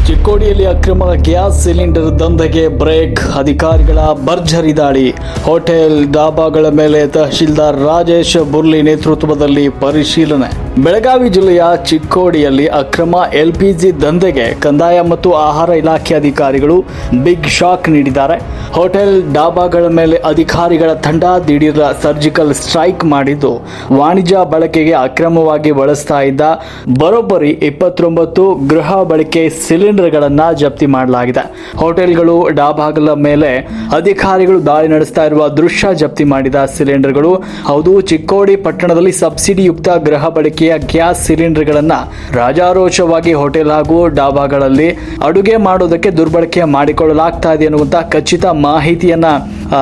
ಚಿಕ್ಕೋಡಿಯಲ್ಲಿ ಅಕ್ರಮ gas cylinder ದಂಧೆಗೆ break. ಅಧಿಕಾರಿಗಳ ಭರ್ಜರಿ ದಾಳಿ. ಹೋಟೆಲ್ ಡಾಬಾಗಳ ಮೇಲೆ ತಹಶೀಲ್ದಾರ್ ರಾಜೇಶ್ ಬುರ್ಲಿ ನೇತೃತ್ವದಲ್ಲಿ ಪರಿಶೀಲನೆ. ಬೆಳಗಾವಿ ಜಿಲ್ಲೆಯ ಚಿಕ್ಕೋಡಿಯಲ್ಲಿ ಅಕ್ರಮ ಎಲ್ಪಿಜಿ ದಂಧೆಗೆ ಕಂದಾಯ ಮತ್ತು ಆಹಾರ ಇಲಾಖೆ ಅಧಿಕಾರಿಗಳು ಬಿಗ್ ಶಾಕ್ ನೀಡಿದ್ದಾರೆ. ಹೋಟೆಲ್ ಡಾಬಾಗಳ ಮೇಲೆ ಅಧಿಕಾರಿಗಳ ತಂಡ ದಿಢೀರ್ ಸರ್ಜಿಕಲ್ ಸ್ಟ್ರೈಕ್ ಮಾಡಿದ್ದು, ವಾಣಿಜ್ಯ ಬಳಕೆಗೆ ಅಕ್ರಮವಾಗಿ ಬಳಸ್ತಾ ಇದ್ದ ಬರೋಬ್ಬರಿ 29 ಗೃಹ ಬಳಕೆ ಸಿಲಿಂಡರ್ಗಳನ್ನು ಜಪ್ತಿ ಮಾಡಲಾಗಿದೆ. ಹೋಟೆಲ್ಗಳು ಡಾಬಾಗಳ ಮೇಲೆ ಅಧಿಕಾರಿಗಳು ದಾಳಿ ನಡೆಸ್ತಾ ಇರುವ ದೃಶ್ಯ ಜಪ್ತಿ ಮಾಡಿದ ಸಿಲಿಂಡರ್ಗಳು. ಹೌದು, ಚಿಕ್ಕೋಡಿ ಪಟ್ಟಣದಲ್ಲಿ ಸಬ್ಸಿಡಿ ಯುಕ್ತ ಗೃಹ ಬಳಕೆಯ ಗ್ಯಾಸ್ ಸಿಲಿಂಡರ್ಗಳನ್ನು ರಾಜಾರೋಷವಾಗಿ ಹೋಟೆಲ್ ಹಾಗೂ ಡಾಬಾಗಳಲ್ಲಿ ಅಡುಗೆ ಮಾಡೋದಕ್ಕೆ ದುರ್ಬಳಕೆ ಮಾಡಿಕೊಳ್ಳಲಾಗ್ತಾ ಇದೆ ಎನ್ನುವಂತ ಖಚಿತ ಮಾಹಿತಿಯನ್ನ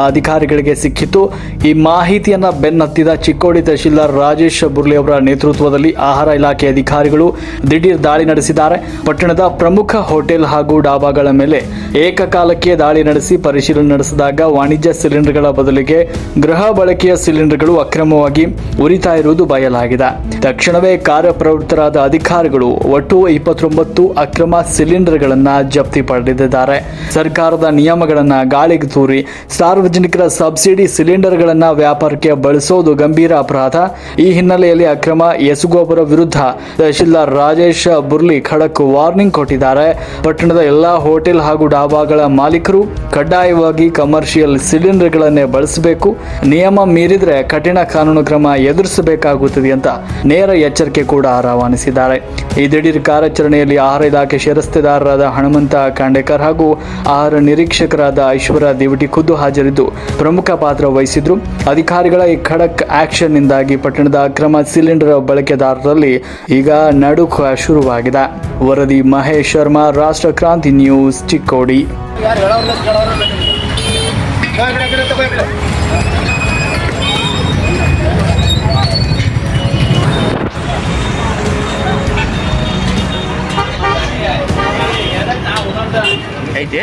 ಅಧಿಕಾರಿಗಳಿಗೆ ಸಿಕ್ಕಿತ್ತು. ಈ ಮಾಹಿತಿಯನ್ನ ಬೆನ್ನತ್ತಿದ ಚಿಕ್ಕೋಡಿ ತಹಶೀಲ್ದಾರ್ ರಾಜೇಶ್ ಬುರ್ಲಿ ಅವರ ನೇತೃತ್ವದಲ್ಲಿ ಆಹಾರ ಇಲಾಖೆ ಅಧಿಕಾರಿಗಳು ದಿಢೀರ್ ದಾಳಿ ನಡೆಸಿದ್ದಾರೆ. ಪಟ್ಟಣದ ಪ್ರಮುಖ ಹೋಟೆಲ್ ಹಾಗೂ ಡಾಬಾಗಳ ಮೇಲೆ ಏಕಕಾಲಕ್ಕೆ ದಾಳಿ ನಡೆಸಿ ಪರಿಶೀಲನೆ ನಡೆಸಿದಾಗ ವಾಣಿಜ್ಯ ಸಿಲಿಂಡರ್ಗಳ ಬದಲಿಗೆ ಗೃಹ ಬಳಕೆಯ ಸಿಲಿಂಡರ್ಗಳು ಅಕ್ರಮವಾಗಿ ಉರಿತಾ ಇರುವುದು ಬಯಲಾಗಿದೆ. ತಕ್ಷಣವೇ ಕಾರ್ಯಪ್ರವೃತ್ತರಾದ ಅಧಿಕಾರಿಗಳು ಒಟ್ಟು 29 ಅಕ್ರಮ ಸಿಲಿಂಡರ್ಗಳನ್ನು ಜಪ್ತಿ ಪಡೆದಿದ್ದಾರೆ. ಸರ್ಕಾರದ ನಿಯಮಗಳನ್ನು ಗಾಳಿಗೆ ತೂರಿ ಸಾರ್ವಜನಿಕರ ಸಬ್ಸಿಡಿ ಸಿಲಿಂಡರ್ಗಳನ್ನು ವ್ಯಾಪಾರಕ್ಕೆ ಬಳಸೋದು ಗಂಭೀರ ಅಪರಾಧ. ಈ ಹಿನ್ನೆಲೆಯಲ್ಲಿ ಅಕ್ರಮ ಎಸಗುವವರ ವಿರುದ್ಧ ತಹಶೀಲ್ದಾರ್ ರಾಜೇಶ್ ಬುರ್ಲಿ ಖಡಕ್ ವಾರ್ನಿಂಗ್ ಕೊಟ್ಟಿದ್ದಾರೆ. ಪಟ್ಟಣದ ಎಲ್ಲಾ ಹೋಟೆಲ್ ಹಾಗೂ ಡಾಬಾಗಳ ಮಾಲೀಕರು ಕಡ್ಡಾಯವಾಗಿ ಕಮರ್ಷಿಯಲ್ ಸಿಲಿಂಡರ್ಗಳನ್ನೇ ಬಳಸಬೇಕು. ನಿಯಮ ಮೀರಿದರೆ ಕಠಿಣ ಕಾನೂನು ಕ್ರಮ ಎದುರಿಸಬೇಕಾಗುತ್ತದೆ ಅಂತ ನೇರ ಎಚ್ಚರಿಕೆ ಕೂಡ ರವಾನಿಸಿದ್ದಾರೆ. ಈ ದಿಢೀರ್ ಕಾರ್ಯಾಚರಣೆಯಲ್ಲಿ ಆಹಾರ ಇಲಾಖೆ ಶಿರಸ್ತೆದಾರರಾದ ಹನುಮಂತ ಖಾಂಡೇಕರ್ ಹಾಗೂ ಆಹಾರ ನಿರೀಕ್ಷಕರಾದ ಐಶ್ವರ್ಯ ದೇವಟಿ ಖುದ್ದು ಹಾಜರಿದ್ದು ಪ್ರಮುಖ ಪಾತ್ರ ವಹಿಸಿದ್ರು. ಅಧಿಕಾರಿಗಳ ಈ ಖಡಕ್ ಆಕ್ಷನ್ ನಿಂದಾಗಿ ಪಟ್ಟಣದ ಅಕ್ರಮ ಸಿಲಿಂಡರ್ ಬಳಕೆದಾರರಲ್ಲಿ ಈಗ ನಡುಕ ಶುರುವಾಗಿದೆ. ವರದಿ ಮಹೇಶ್ ಶರ್ಮಾ, ರಾಷ್ಟ್ರ ಕ್ರಾಂತಿ ನ್ಯೂಸ್, ಚಿಕ್ಕೋಡಿ. ಐತೆ